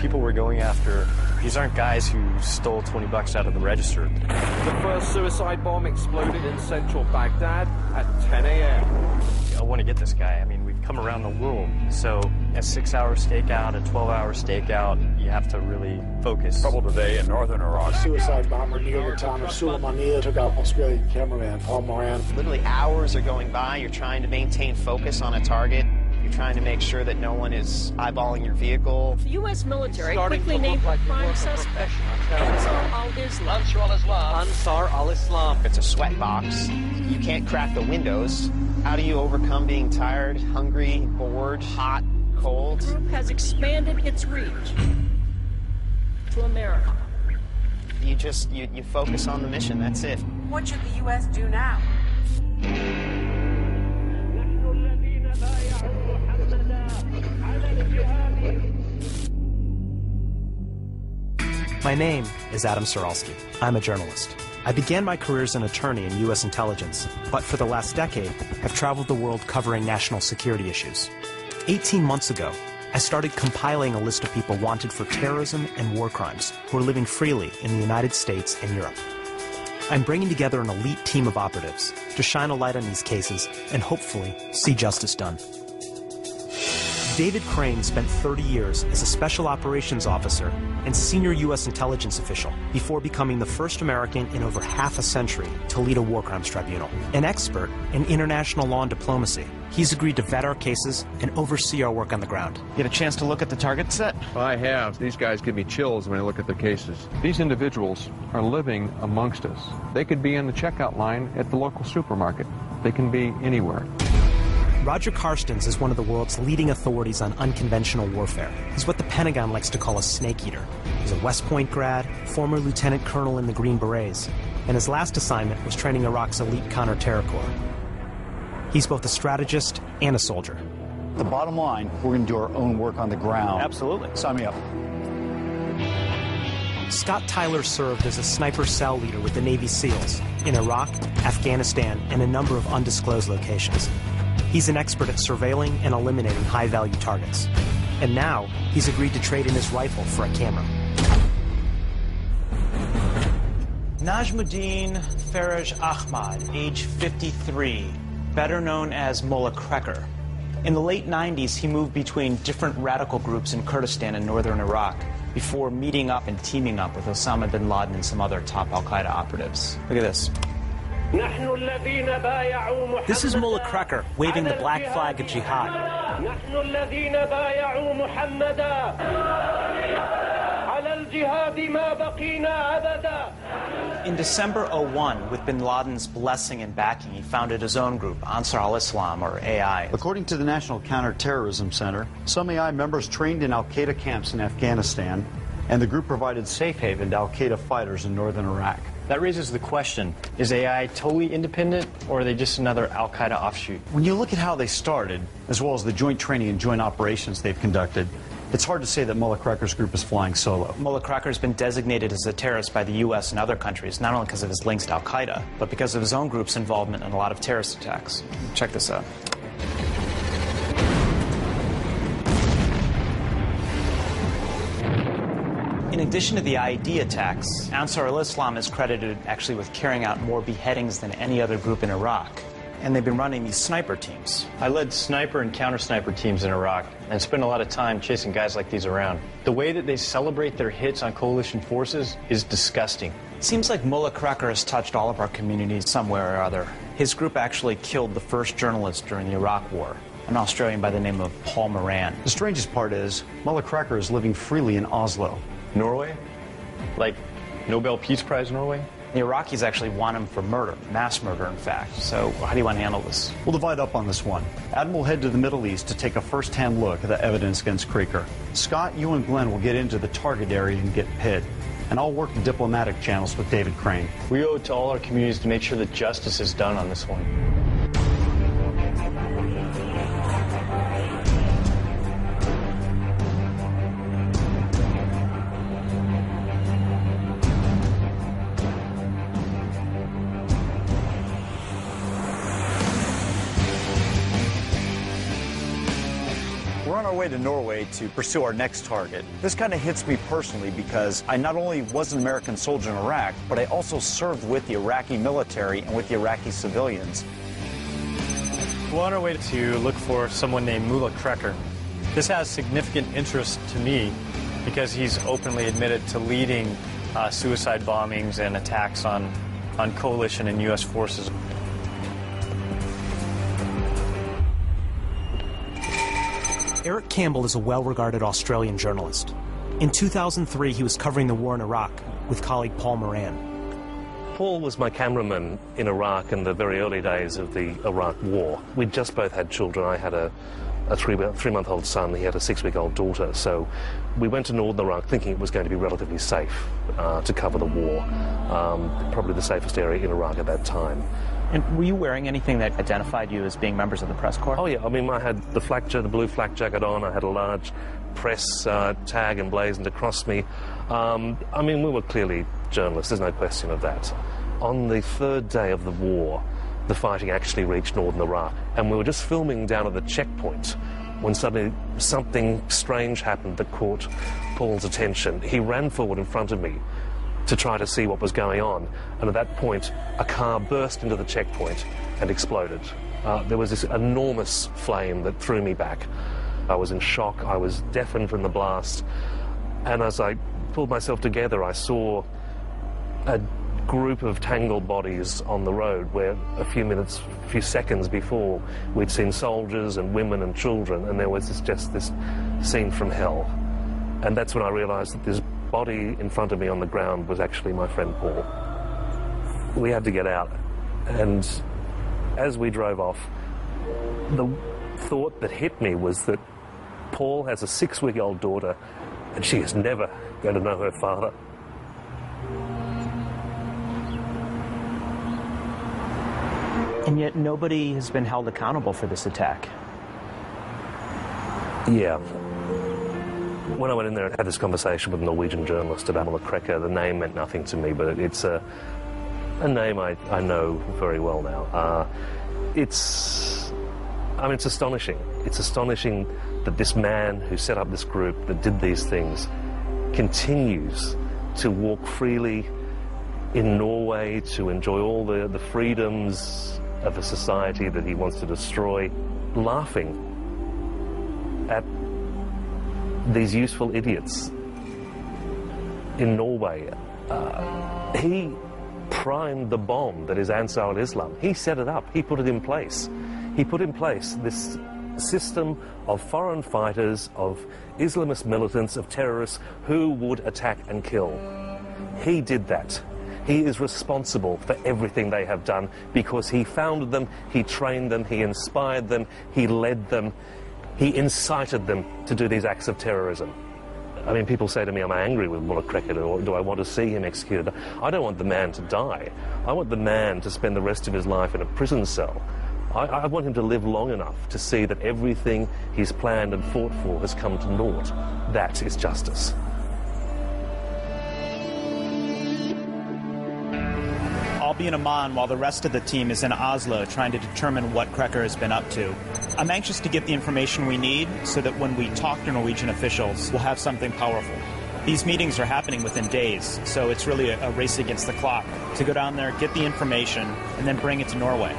people we're going after, these aren't guys who stole 20 bucks out of the register. The first suicide bomb exploded in central Baghdad at 10 a.m. I want to get this guy. I mean, we've come around the world. So a 6-hour stakeout, a 12-hour stakeout, you have to really focus. Trouble today in northern Iraq. Suicide bomber near the town of Sulaymaniyah took out Australian cameraman Paul Moran. Literally hours are going by. You're trying to maintain focus on a target. You're trying to make sure that no one is eyeballing your vehicle. The U.S. military quickly named the prime suspect, Ansar al-Islam. Ansar al-Islam. It's a sweat box. You can't crack the windows. How do you overcome being tired, hungry, bored, hot, cold? The group has expanded its reach to America. You focus on the mission. That's it. What should the U.S. do now? My name is Adam Saralski. I'm a journalist. I began my career as an attorney in U.S. intelligence, but for the last decade, have traveled the world covering national security issues. 18 months ago, I started compiling a list of people wanted for terrorism and war crimes who are living freely in the United States and Europe. I'm bringing together an elite team of operatives to shine a light on these cases and hopefully see justice done. David Crane spent 30 years as a special operations officer and senior U.S. intelligence official before becoming the first American in over half a century to lead a war crimes tribunal. An expert in international law and diplomacy, he's agreed to vet our cases and oversee our work on the ground. Get a chance to look at the target set? I have. These guys give me chills when I look at their cases. These individuals are living amongst us. They could be in the checkout line at the local supermarket. They can be anywhere. Roger Carstens is one of the world's leading authorities on unconventional warfare. He's what the Pentagon likes to call a snake eater. He's a West Point grad, former lieutenant colonel in the Green Berets, and his last assignment was training Iraq's elite counter-terror corps. He's both a strategist and a soldier. The bottom line, we're going to do our own work on the ground. Absolutely. Sign me up. Scott Tyler served as a sniper cell leader with the Navy SEALs in Iraq, Afghanistan, and a number of undisclosed locations. He's an expert at surveilling and eliminating high-value targets. And now, he's agreed to trade in his rifle for a camera. Najmuddin Faraj Ahmad, age 53, better known as MKrekar. In the late 90s, he moved between different radical groups in Kurdistan and northern Iraq before meeting up and teaming up with Osama bin Laden and some other top al-Qaeda operatives. Look at this. This is MKrekar waving the black flag of jihad. In December 2001, with bin Laden's blessing and backing, he founded his own group, Ansar al-Islam, or AI. According to the National Counterterrorism Center, some AI members trained in al-Qaeda camps in Afghanistan, and the group provided safe haven to al-Qaeda fighters in northern Iraq. That raises the question, is AI totally independent, or are they just another al-Qaeda offshoot? When you look at how they started, as well as the joint training and joint operations they've conducted, it's hard to say that MKrekar's group is flying solo. MKrekar has been designated as a terrorist by the U.S. and other countries, not only because of his links to al-Qaeda, but because of his own group's involvement in a lot of terrorist attacks. Check this out. In addition to the ID attacks, Ansar al-Islam is credited actually with carrying out more beheadings than any other group in Iraq. And they've been running these sniper teams. I led sniper and counter-sniper teams in Iraq and spent a lot of time chasing guys like these around. The way that they celebrate their hits on coalition forces is disgusting. It seems like MKrekar has touched all of our communities somewhere or other. His group actually killed the first journalist during the Iraq War, an Australian by the name of Paul Moran. The strangest part is, MKrekar is living freely in Oslo. Norway? Like Nobel Peace Prize Norway? The Iraqis actually want him for murder, mass murder, in fact. So how do you want to handle this? We'll divide up on this one. Adam will head to the Middle East to take a first-hand look at the evidence against Krekar. Scott, you and Glenn will get into the target area and get hit. And I'll work the diplomatic channels with David Crane. We owe it to all our communities to make sure that justice is done on this one. We're on our way to Norway to pursue our next target. This kind of hits me personally because I not only was an American soldier in Iraq, but I also served with the Iraqi military and with the Iraqi civilians. We're on our way to look for someone named MKrekar. This has significant interest to me because he's openly admitted to leading suicide bombings and attacks on coalition and U.S. forces. Eric Campbell is a well-regarded Australian journalist. In 2003, he was covering the war in Iraq with colleague Paul Moran. Paul was my cameraman in Iraq in the very early days of the Iraq War. We'd just both had children. I had a three-month-old son. He had a 6-week-old daughter. So we went to northern Iraq thinking it was going to be relatively safe to cover the war, probably the safest area in Iraq at that time. And were you wearing anything that identified you as being members of the press corps? Oh, yeah. I mean, I had the blue flak jacket on. I had a large press tag emblazoned across me. I mean, we were clearly journalists. There's no question of that. On the third day of the war, the fighting actually reached northern Iraq, and we were just filming down at the checkpoint when suddenly something strange happened that caught Paul's attention. He ran forward in front of me to try to see what was going on, and at that point a car burst into the checkpoint and exploded. There was this enormous flame that threw me back. I was in shock. I was deafened from the blast, and as I pulled myself together, I saw a group of tangled bodies on the road where a few seconds before we'd seen soldiers and women and children, and there was just this scene from hell. And that's when I realized that this body in front of me on the ground was actually my friend Paul. We had to get out, and as we drove off, the thought that hit me was that Paul has a 6-week-old daughter, and she is never going to know her father. And yet nobody has been held accountable for this attack. Yeah. When I went in there and had this conversation with a Norwegian journalist about MKrekar, the name meant nothing to me, but it's a name I know very well now. It's astonishing. It's astonishing that this man who set up this group that did these things continues to walk freely in Norway, to enjoy all the freedoms of a society that he wants to destroy, laughing at these useful idiots in Norway. He primed the bomb that is Ansar al-Islam. He set it up. He put it in place. He put in place this system of foreign fighters, of Islamist militants, of terrorists who would attack and kill. He did that. He is responsible for everything they have done because he founded them, he trained them, he inspired them, he led them, he incited them to do these acts of terrorism. I mean, people say to me, am I angry with MKrekar, or do I want to see him executed? I don't want the man to die. I want the man to spend the rest of his life in a prison cell. I want him to live long enough to see that everything he's planned and fought for has come to naught. That is justice. I'll be in Amman while the rest of the team is in Oslo trying to determine what Krekker has been up to. I'm anxious to get the information we need so that when we talk to Norwegian officials, we'll have something powerful. These meetings are happening within days, so it's really a race against the clock to go down there, get the information, and then bring it to Norway.